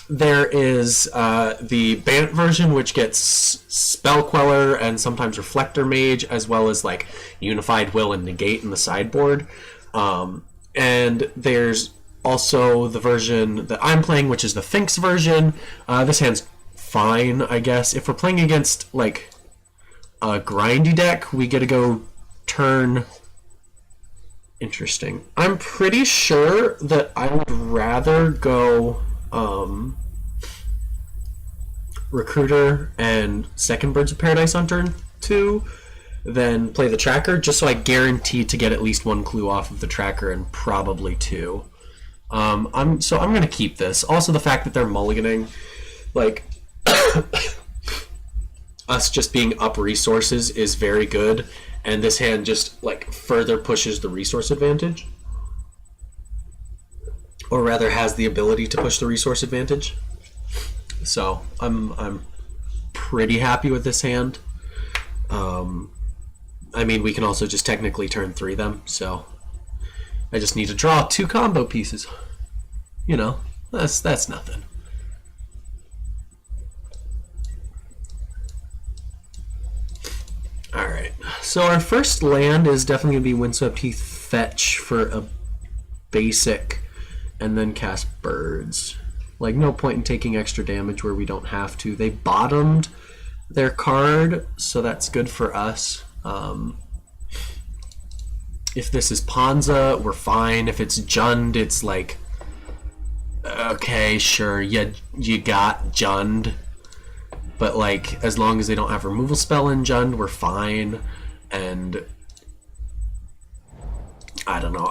There is the Bant version, which gets Spell Queller and sometimes Reflector Mage, as well as like Unified Will and Negate in the sideboard. And there's also the version that I'm playing, which is the Finks version. This hand's fine, I guess. If we're playing against like a grindy deck, we get to go turn. Interesting. I'm pretty sure that I would rather go Recruiter and second Birds of Paradise on turn 2 than play the Tracker, just so I guarantee to get at least one clue off of the Tracker and probably 2. I'm going to keep this. Also, the fact that they're mulliganing, like, us just being up resources is very good, and this hand just, like, further pushes the resource advantage. Or rather has the ability to push the resource advantage. So I'm pretty happy with this hand. I mean, we can also just technically turn 3 them, so I just need to draw 2 combo pieces. You know, that's nothing. Alright, so our first land is definitely going to be Windswept Heath Fetch for a basic, and then cast Birds. Like, no point in taking extra damage where we don't have to. They bottomed their card, so that's good for us. If this is Ponza, we're fine. If it's Jund, it's like, okay, sure, you got Jund. But, like, as long as they don't have removal spell in Jund, we're fine. And I don't know.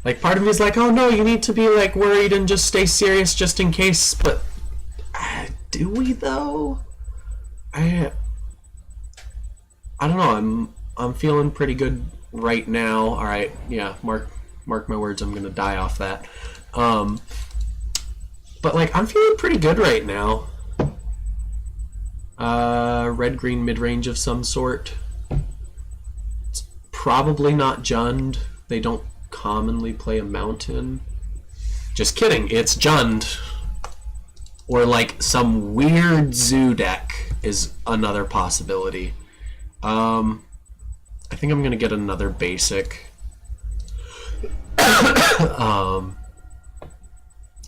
Like, part of me is like, oh no, you need to be like worried and just stay serious just in case. But do we though? I don't know. I'm feeling pretty good right now. All right, yeah. Mark my words. I'm gonna die off that. But like, I'm feeling pretty good right now. Red green mid range of some sort. It's probably not Jund. They don't commonly play a mountain. Just kidding, it's Jund. Or like some weird zoo deck is another possibility. I think I'm gonna get another basic.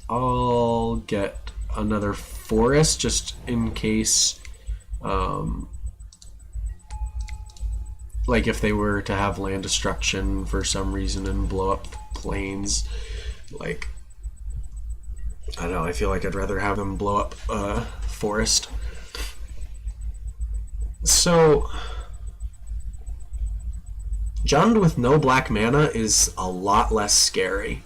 I'll get another forest just in case, like if they were to have land destruction for some reason and blow up plains, like, I don't know, I feel like I'd rather have them blow up forest. So Jund with no black mana is a lot less scary.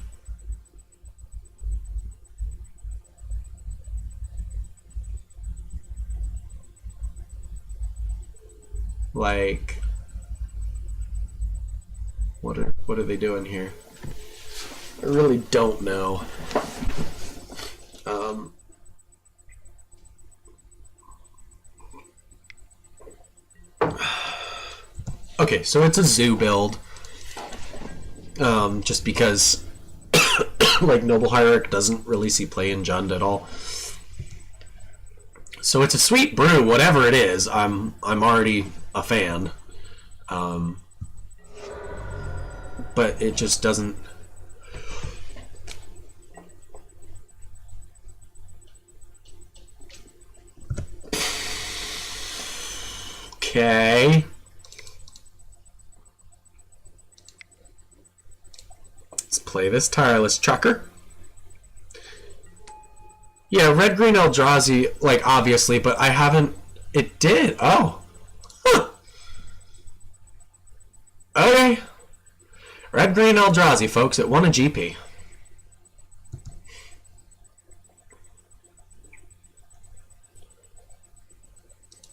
Like, what are they doing here? I really don't know. Okay, so it's a zoo build. Just because like Noble Hierarch doesn't really see play in Jund at all. So it's a sweet brew, whatever it is. I'm already a fan. But it just doesn't. Okay. Let's play this Tireless Trucker. Yeah, red-green Eldrazi, like, obviously, but I haven't... It did. Oh. Huh. Okay. Red-green Eldrazi, folks. It won a GP.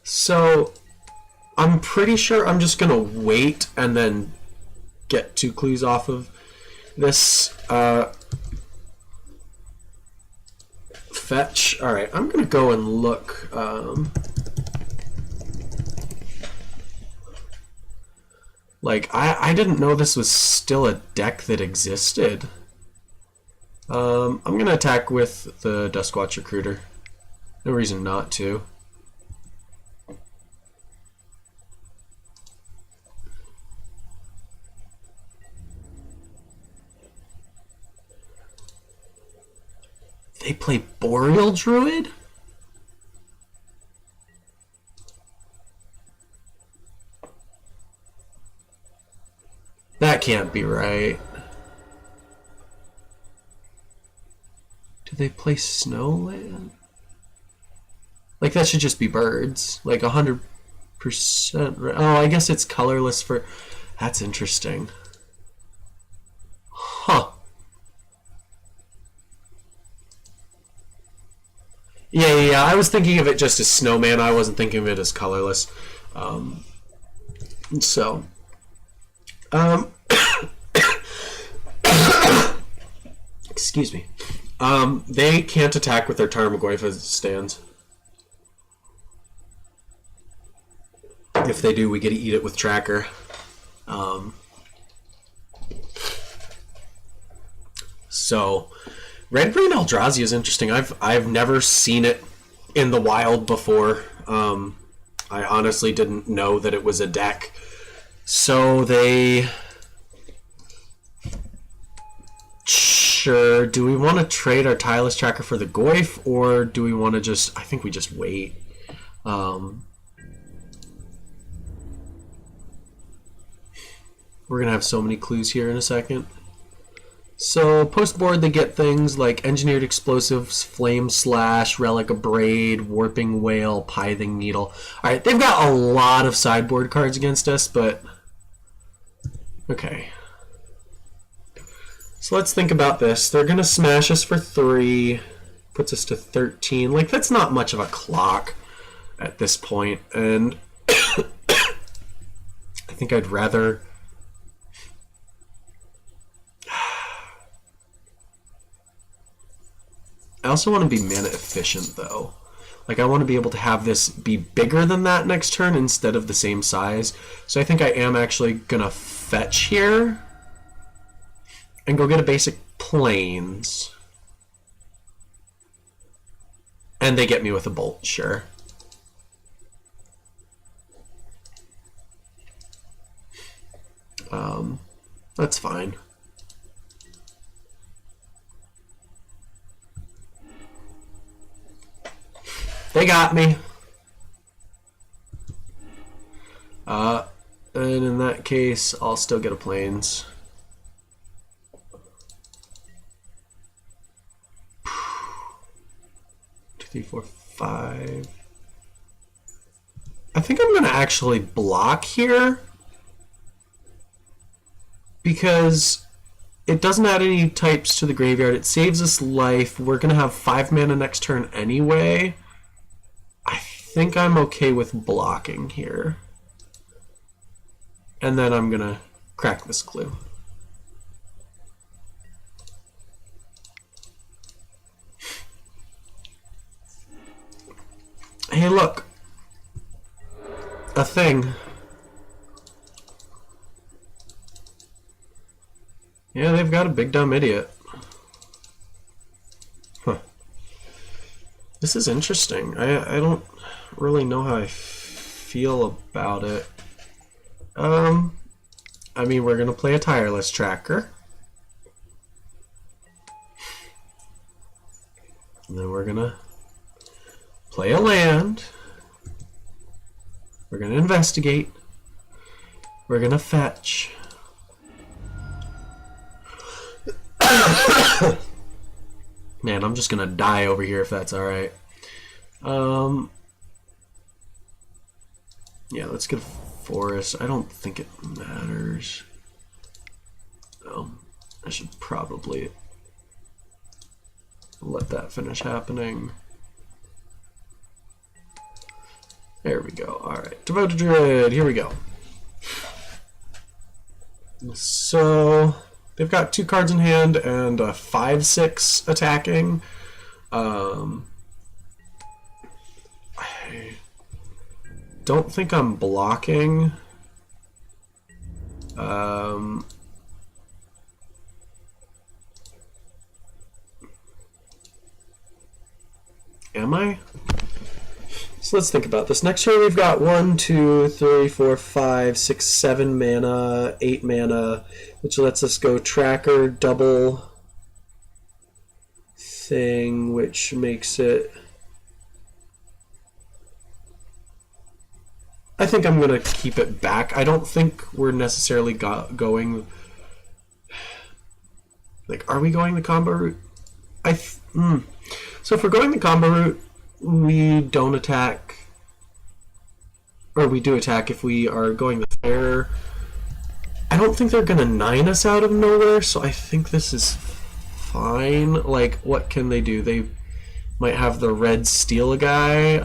So, I'm pretty sure I'm just going to wait and then get 2 clues off of this fetch. Alright, I'm going to go and look. Like, I didn't know this was still a deck that existed. I'm going to attack with the Duskwatch Recruiter. No reason not to. They play Boreal Druid? That can't be right. Do they play Snowland? Like, that should just be birds. Like, 100%. Oh, I guess it's colorless for... That's interesting. Huh. Yeah. I was thinking of it just as snowman. I wasn't thinking of it as colorless. So... excuse me. They can't attack with their Tarmogoyf as it stands. If they do, we get to eat it with Tracker. So, Red-Green Eldrazi is interesting. I've never seen it in the wild before. I honestly didn't know that it was a deck. So they... Sure, do we want to trade our Tireless Tracker for the Goyf, or do we want to just... I think we just wait. We're going to have so many clues here in a second. So, post-board they get things like Engineered Explosives, Flame Slash, Relic of Braid, Warping Whale, Pithing Needle. Alright, they've got a lot of sideboard cards against us, but... Okay. So let's think about this. They're going to smash us for 3. Puts us to 13. Like, that's not much of a clock at this point. And I think I'd rather... I also want to be mana efficient, though. Like, I want to be able to have this be bigger than that next turn instead of the same size. So I think I am actually going to fetch here and go get a basic Plains. And they get me with a Bolt, sure. That's fine. They got me. And in that case, I'll still get a Plains. Two, three, four, 5. I think I'm going to actually block here because it doesn't add any types to the graveyard. It saves us life. We're going to have 5 mana next turn anyway. I think I'm okay with blocking here. And then I'm going to crack this clue. Hey, look. A thing. Yeah, they've got a big dumb idiot. Huh. This is interesting. I don't really know how I feel about it. I mean, we're going to play a Tireless Tracker. And then we're going to play a land. We're going to investigate. We're going to fetch. Man, I'm just going to die over here if that's alright. Yeah, let's get a forest. I don't think it matters. I should probably let that finish happening. There we go. Alright, Devoted Druid, here we go. So, they've got 2 cards in hand and a 5/6 attacking. I don't think I'm blocking. am I? So let's think about this. Next turn we've got 1, 2, 3, 4, 5, 6, 7 mana, 8 mana, which lets us go tracker, double thing, which makes it... I think I'm going to keep it back. I don't think we're necessarily going... Like, are we going the combo route? So if we're going the combo route, we don't attack, or we do attack if we are going the fair. I don't think they're gonna 9 us out of nowhere, so I think this is fine. Like, what can they do? They might have the red steal a guy.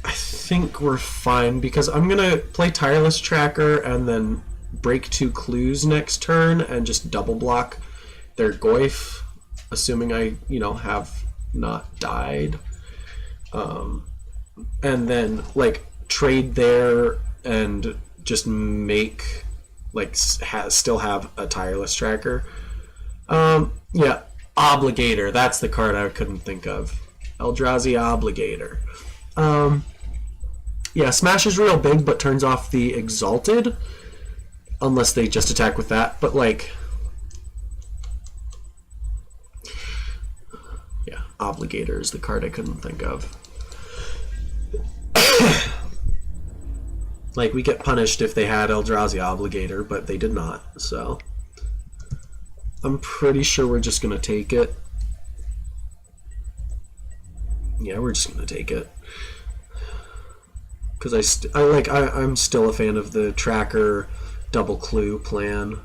I think we're fine because I'm gonna play Tireless Tracker and then break 2 clues next turn and just double block their Goyf, assuming I, have not died. And then like trade there and just make still have a Tireless Tracker. Yeah, Obligator. That's the card I couldn't think of. Eldrazi Obligator. Yeah, Smash is real big, but turns off the Exalted, unless they just attack with that. But like, yeah, Obligator is the card I couldn't think of. Like, we get punished if they had Eldrazi Obligator, but they did not, so I'm pretty sure we're just gonna take it. Yeah, we're just gonna take it. Because I'm still a fan of the tracker double clue plan.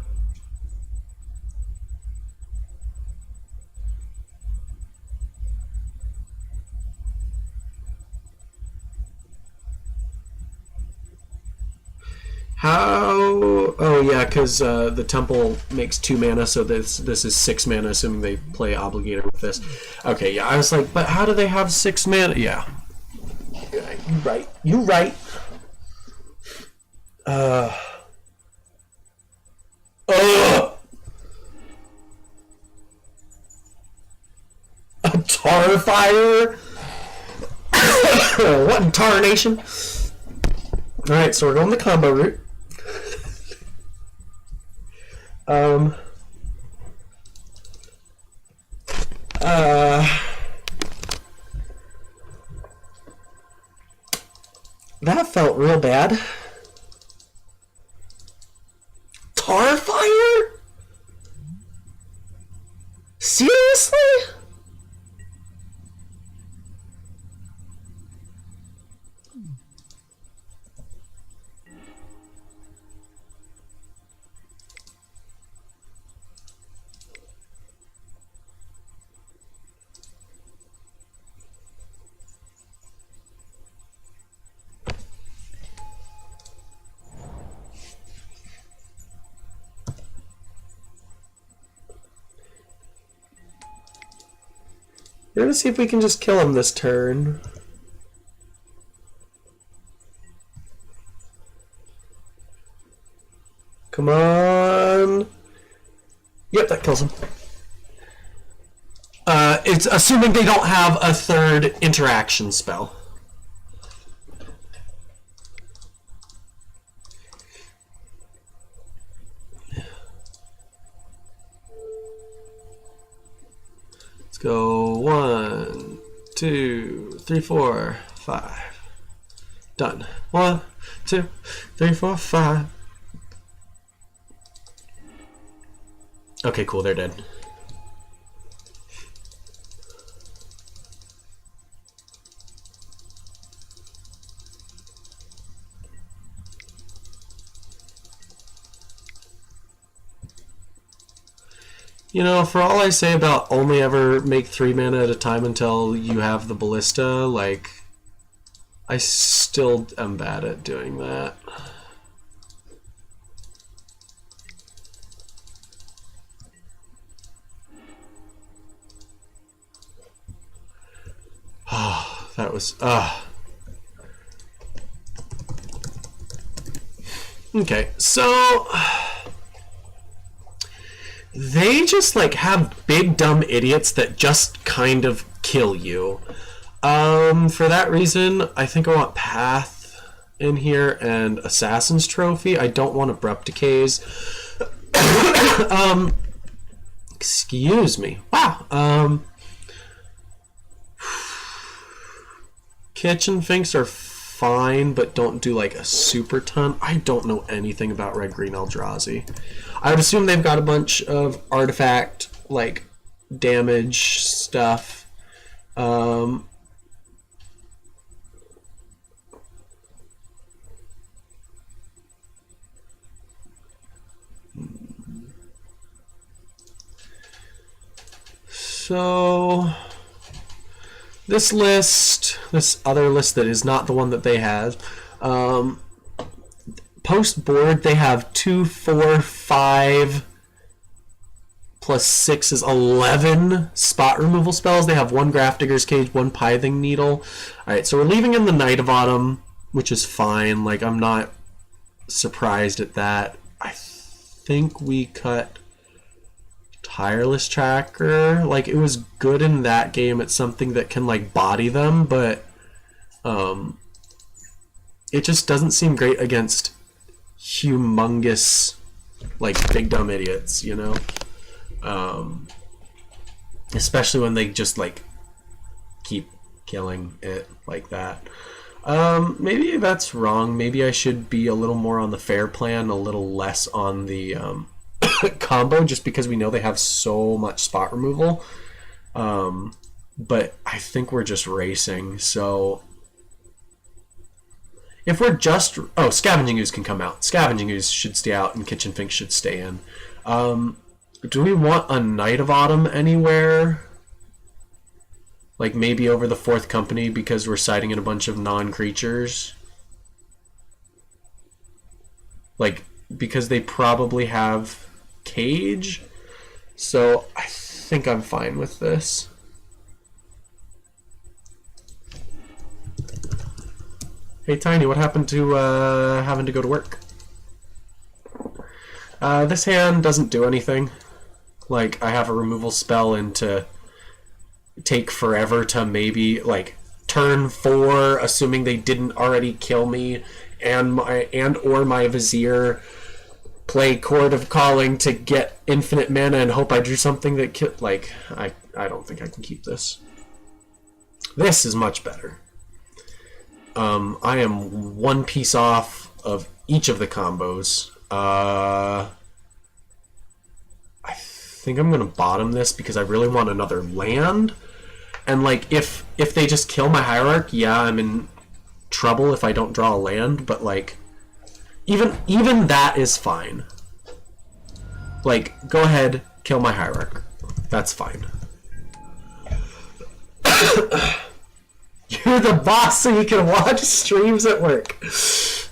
How? Oh yeah, because the temple makes 2 mana, so this is 6 mana, assuming they play Obligator with this. Okay, yeah, I was like, but how do they have 6 mana? Yeah. You right. A tar fire? What in tarnation? Alright, so we're going the combo route. That felt real bad. Tar fire? Seriously? We're gonna see if we can just kill him this turn. Come on. Yep, that kills him. It's assuming they don't have a third interaction spell. Go 1, 2, 3, 4, 5. Done. 1, 2, 3, 4, 5. Okay, cool, they're dead. You know, for all I say about only ever make 3 mana at a time until you have the Ballista, like, I still am bad at doing that. Oh, that was... Okay, so they just like have big dumb idiots that just kind of kill you. For that reason, I think I want Path in here and Assassin's Trophy. I don't want Abrupt Decays. Excuse me. Wow. Kitchen Finks are fine, but don't do like a super ton. I don't know anything about Red Green Eldrazi. I would assume they've got a bunch of artifact like damage stuff. So this list, this other list that is not the one that they have, post board they have 2, 4, 5 plus 6 is 11 spot removal spells. They have 1 Grafdigger's Cage, 1 Pithing Needle. Alright, so we're leaving in the Night of Autumn, which is fine. Like, I'm not surprised at that. I think we cut Tireless Tracker. Like, it was good in that game. It's something that can like body them, but it just doesn't seem great against humongous like big dumb idiots, you know. Especially when they just like keep killing it like that. Maybe that's wrong. Maybe I should be a little more on the fair plan, a little less on the combo, just because we know they have so much spot removal. But I think we're just racing, so if we're just... Oh, Scavenging Ooze can come out. Scavenging Ooze should stay out, and Kitchen Finks should stay in. Do we want a Night of Autumn anywhere? Like maybe over the 4th Company because we're siding in a bunch of non-creatures? Like, because they probably have Cage? So I think I'm fine with this. Hey Tiny, what happened to having to go to work? This hand doesn't do anything. Like, I have a removal spell into take forever to maybe like turn 4, assuming they didn't already kill me, and my Vizier play Chord of Calling to get infinite mana and hope I drew something that like I don't think I can keep this. This is much better. I am 1 piece off of each of the combos. I think I'm gonna bottom this because I really want another land. And like if they just kill my Hierarch, yeah, I'm in trouble if I don't draw a land, but like even that is fine. Like, go ahead, kill my Hierarch. That's fine. You're the boss so you can watch streams at work.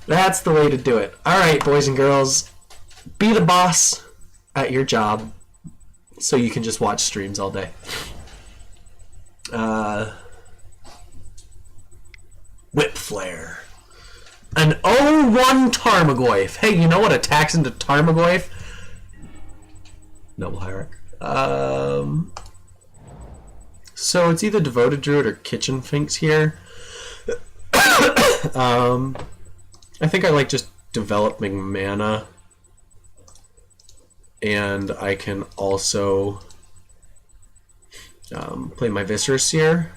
That's the way to do it. Alright, boys and girls. Be the boss at your job so you can just watch streams all day. Whip Flare. An 0-1 Tarmogoyf. Hey, you know what attacks into Tarmogoyf? Noble Hierarch. So it's either Devoted Druid or Kitchen Finks here. I think I like just developing mana. And I can also play my Viscera Seer,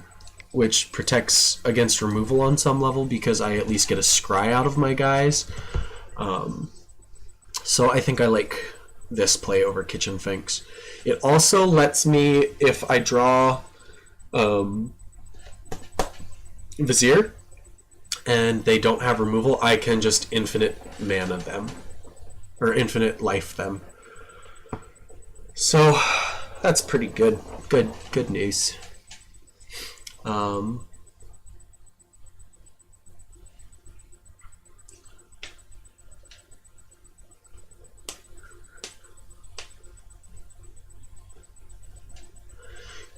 which protects against removal on some level because I at least get a scry out of my guys. So I think I like this play over Kitchen Finks. It also lets me, if I draw Vizier and they don't have removal, I can just infinite mana them, or infinite life them. So that's pretty good. Good news.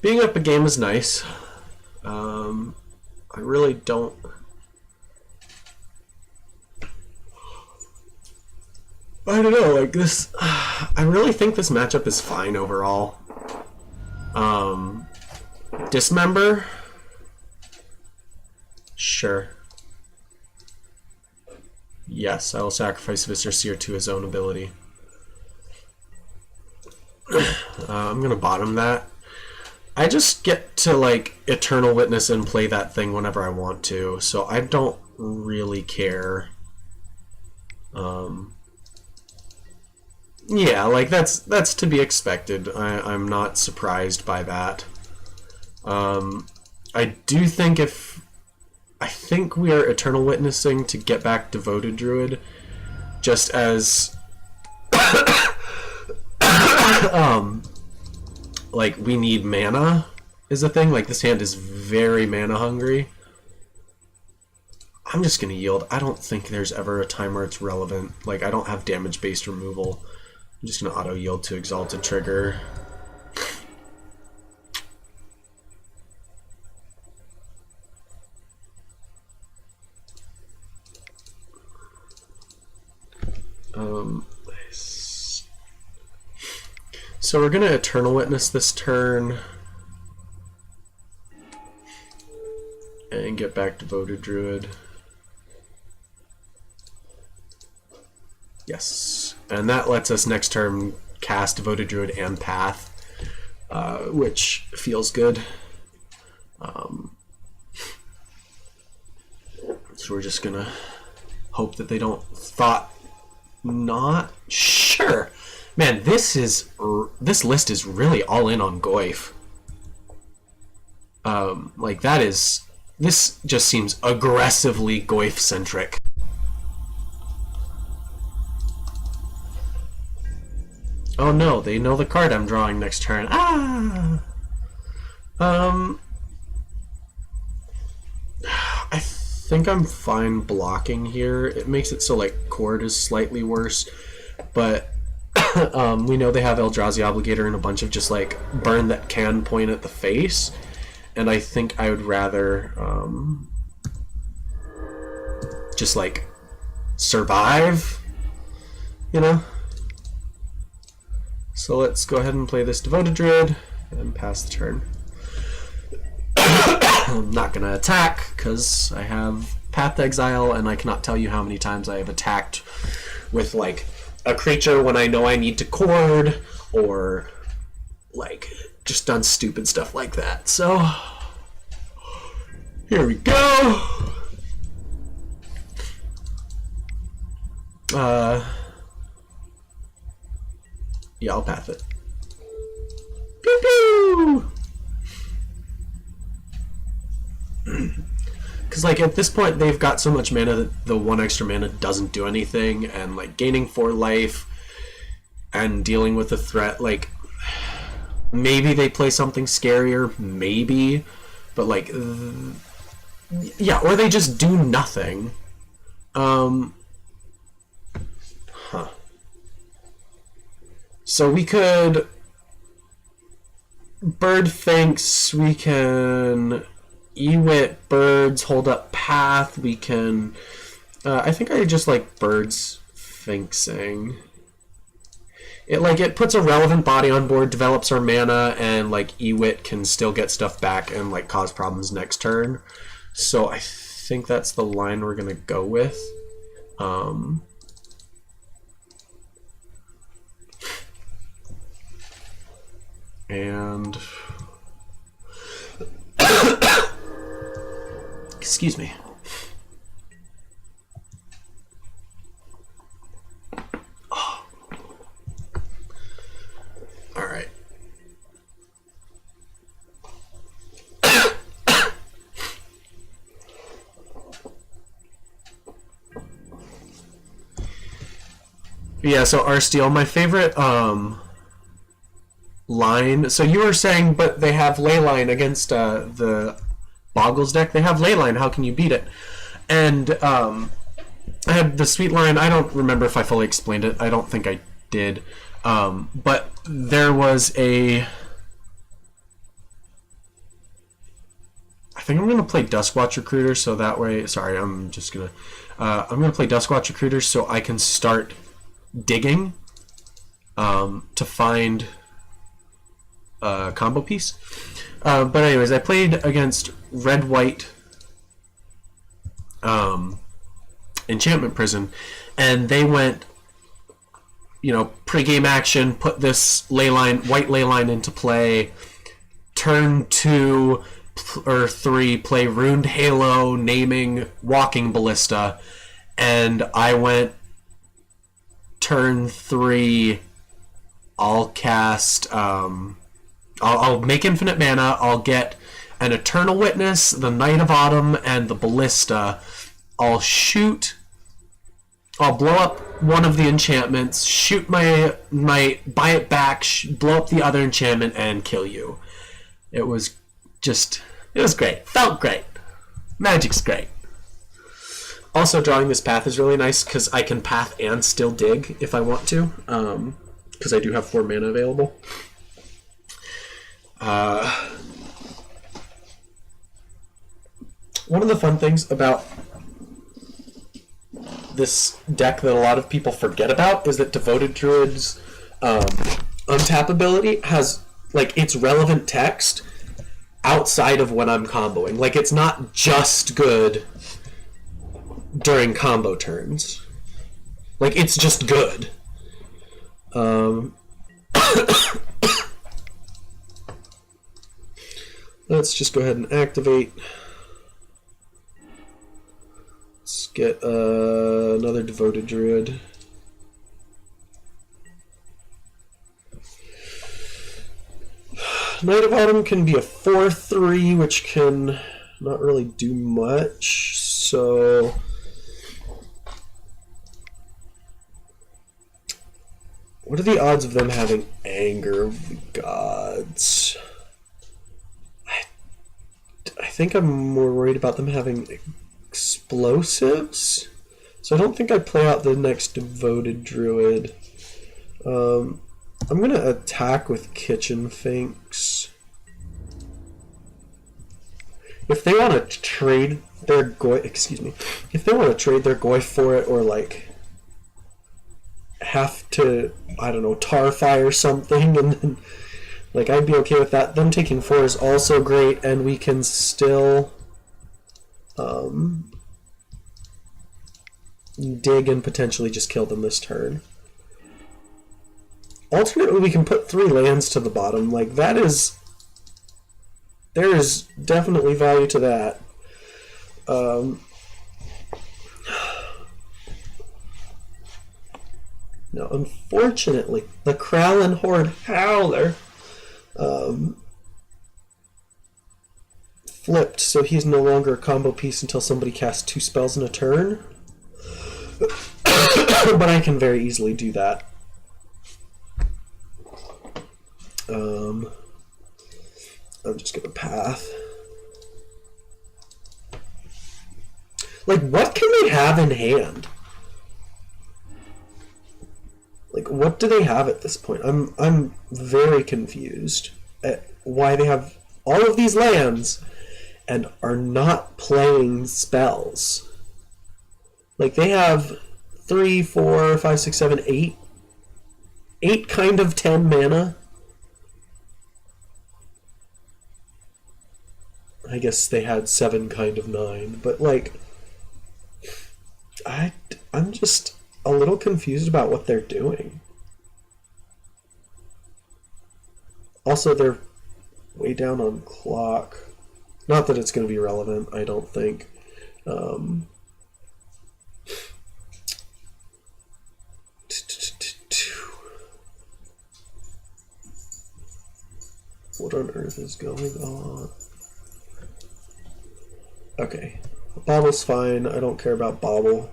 Being up a game is nice. I really don't... I don't know, like this, I really think this matchup is fine overall. Dismember? Sure. Yes, I will sacrifice Viscer Seer to his own ability. I'm gonna bottom that. I just get to, like, Eternal Witness and play that thing whenever I want to, so I don't really care. Yeah, like, that's to be expected. I'm not surprised by that. I do think I think we are Eternal Witnessing to get back Devoted Druid, just as like, we need mana is a thing. Like, this hand is very mana hungry. I'm just gonna yield. I don't think there's ever a time where it's relevant. Like, I don't have damage-based removal. I'm just gonna auto-yield to Exalted Trigger. So we're gonna Eternal Witness this turn and get back Devoted Druid. Yes, and that lets us next turn cast Devoted Druid and Path, which feels good. So we're just gonna hope that they don't thought not. Sure. Man, this list is really all in on Goyf. Like, this just seems aggressively Goyf centric. Oh no, they know the card I'm drawing next turn. Ah. I think I'm fine blocking here. It makes it so, like, Chord is slightly worse, but we know they have Eldrazi Obligator and a bunch of just, like, burn that can point at the face, and I think I would rather just, like, survive, you know? So let's go ahead and play this Devoted Druid and pass the turn. I'm not going to attack because I have Path to Exile, and I cannot tell you how many times I have attacked with, like, a creature when I know I need to Chord, or, like, just done stupid stuff like that. So, here we go. Yeah, I'll path it. Pew pew! Because, like, at this point, they've got so much mana that the one extra mana doesn't do anything, and, like, gaining 4 life and dealing with the threat, like, maybe they play something scarier, maybe, but, like, yeah, or they just do nothing. So we could Bird Finks, we can Ewit Birds, hold up Path, we can I think I just like Birds Finksing. It puts a relevant body on board, develops our mana, and, like, Ewit can still get stuff back and, like, cause problems next turn. So I think that's the line we're gonna go with. And excuse me. Oh. All right. Yeah, so R-Steel, my favorite line. So you were saying, but they have Leyline against the Boggles deck. They have Leyline. How can you beat it? And I had the sweet line. I don't remember if I fully explained it. I don't think I did. But there was a... I think I'm going to play Duskwatch Recruiter, so that way... Sorry, I'm just going to... I'm going to play Duskwatch Recruiter so I can start digging to find a combo piece. But anyways, I played against red-white enchantment prison, and they went, pre-game action, put this white ley line into play. Turn 2 or 3, play Runed Halo, naming Walking Ballista, and I went turn 3. I'll cast. I'll make infinite mana. I'll get an Eternal Witness, the Knight of Autumn, and the Ballista. I'll shoot. I'll blow up one of the enchantments, shoot my buy it back, blow up the other enchantment, and kill you. It was great. Felt great. Magic's great. Also, drawing this path is really nice because I can path and still dig if I want to, because I do have 4 mana available. One of the fun things about this deck that a lot of people forget about is that Devoted Druid's untap ability has, it's relevant text outside of when I'm comboing. It's not just good during combo turns. It's just good. Let's just go ahead and activate. Let's get another Devoted Druid. Knight of Autumn can be a 4/3, which can not really do much. So what are the odds of them having Anger of the Gods? I think I'm more worried about them having Explosives. So I don't think I play out the next Devoted Druid. I'm going to attack with Kitchen Finks. If they want to trade their if they want to trade their Goy for it, or have to, I don't know, Tarfire something, and then I'd be okay with that. Them taking 4 is also great, and we can still dig and potentially just kill them this turn. Alternately, we can put 3 lands to the bottom. There is definitely value to that. Now, unfortunately, the Kralin Horde Howler flipped, so he's no longer a combo piece until somebody casts 2 spells in a turn. But I can very easily do that. I'm just gonna path. What can they have in hand? What do they have at this point? I'm very confused at why they have all of these lands and are not playing spells. They have 3, 4, 5, 6, 7, 8. 8 kind of 10 mana. I guess they had 7 kind of 9, but I'm just a little confused about what they're doing. Also, they're way down on clock. Not that it's going to be relevant, I don't think. What on earth is going on? Okay. Bobble's fine. I don't care about Bobble.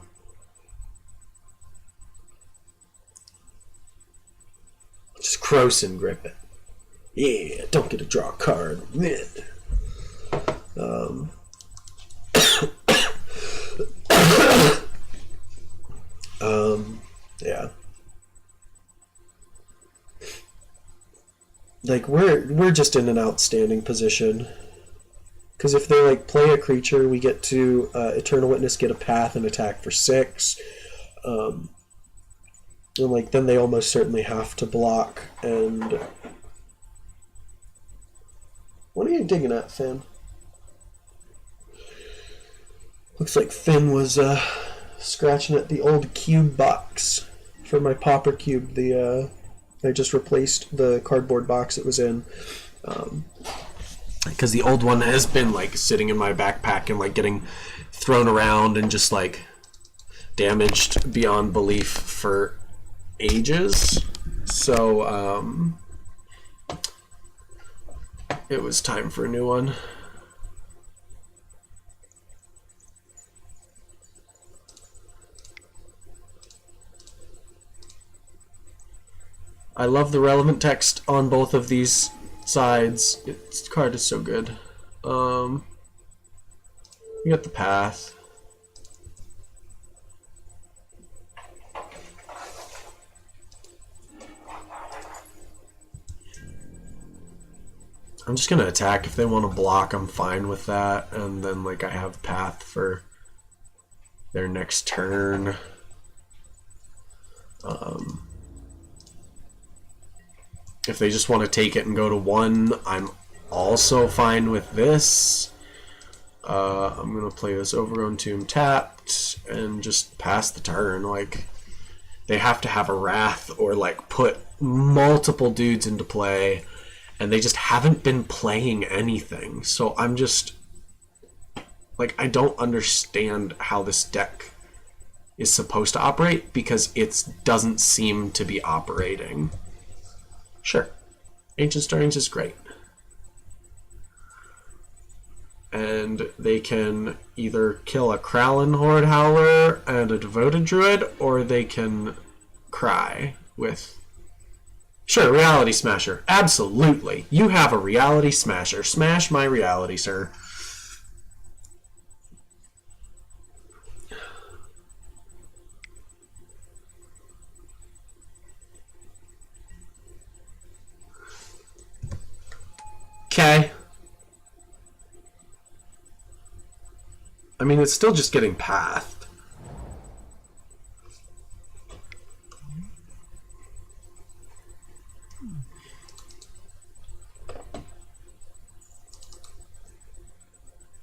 Just Croson grip it. Yeah, don't get to draw a card. Yeah. We're just in an outstanding position. Because if they play a creature, we get to Eternal Witness, get a path, and attack for 6. And like then they almost certainly have to block. And what are you digging at, Finn? Looks like Finn was scratching at the old cube box for my Pauper cube. I just replaced the cardboard box it was in. Because the old one has been like sitting in my backpack and like getting thrown around and just like damaged beyond belief for ages. So it was time for a new one. I love the relevant text on both of these sides. This card is so good. You got the path. I'm just gonna attack. If they want to block, I'm fine with that. And then like I have path for their next turn. If they just want to take it and go to 1, I'm also fine with this. I'm going to play this Overgrown Tomb tapped and just pass the turn. Like, they have to have a Wrath or, like, put multiple dudes into play, and they just haven't been playing anything. So I'm just, like, I don't understand how this deck is supposed to operate because it doesn't seem to be operating. Sure, Ancient Stirrings is great. And they can either kill a Kralin Horde Howler and a Devoted Druid, or they can cry with... Sure, Reality Smasher. Absolutely. You have a Reality Smasher. Smash my reality, sir. Okay. I mean, it's still just getting pathed.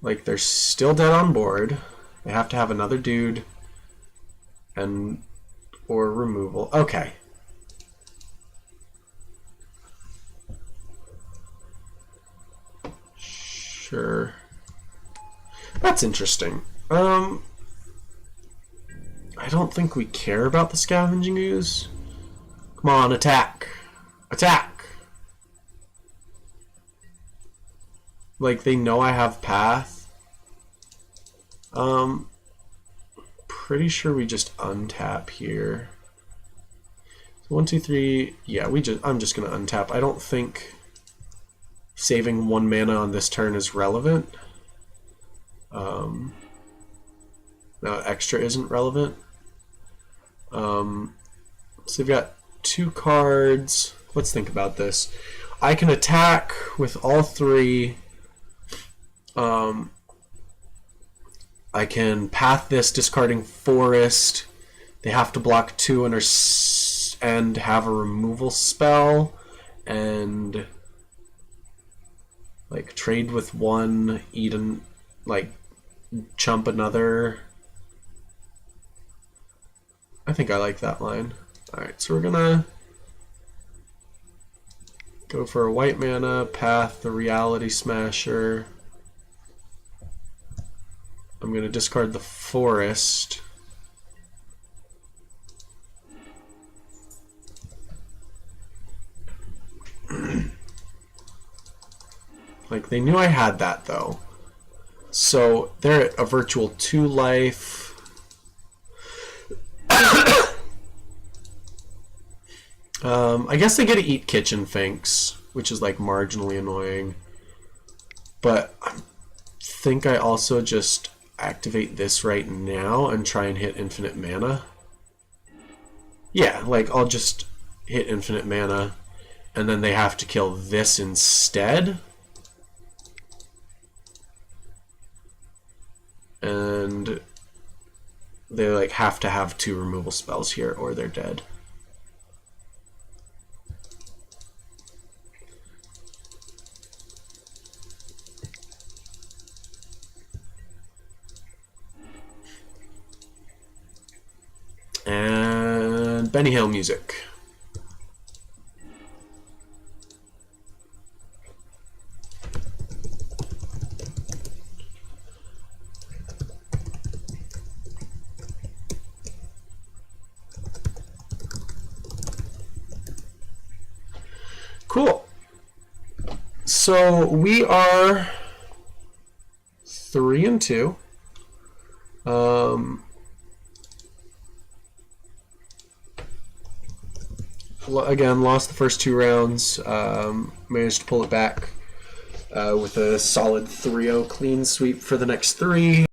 Like, they're still dead on board. They have to have another dude and or removal. Okay. Sure. That's interesting. I don't think we care about the Scavenging Ooze. Come on, attack. Attack! Like, they know I have path. Pretty sure we just untap here. 1, 2, 3. Yeah, I'm just gonna untap. I don't think saving 1 mana on this turn is relevant. No, extra isn't relevant. So we've got 2 cards. Let's think about this. I can attack with all 3. I can path this, discarding Forest. They have to block 2 and have a removal spell, and like trade with 1, eat and like chump another. I think I like that line. Alright, so we're gonna go for a white mana, path the Reality Smasher. I'm gonna discard the Forest. Like, they knew I had that though. So they're at a virtual 2 life. I guess they get to eat Kitchen Finks, which is like marginally annoying. But I think I also just activate this right now and try and hit infinite mana. Yeah, like I'll just hit infinite mana and then they have to kill this instead. And they like have to have 2 removal spells here or they're dead. Benny Hill music. Cool. So we are 3-2. Again, lost the first 2 rounds. Managed to pull it back with a solid 3-0 clean sweep for the next 3.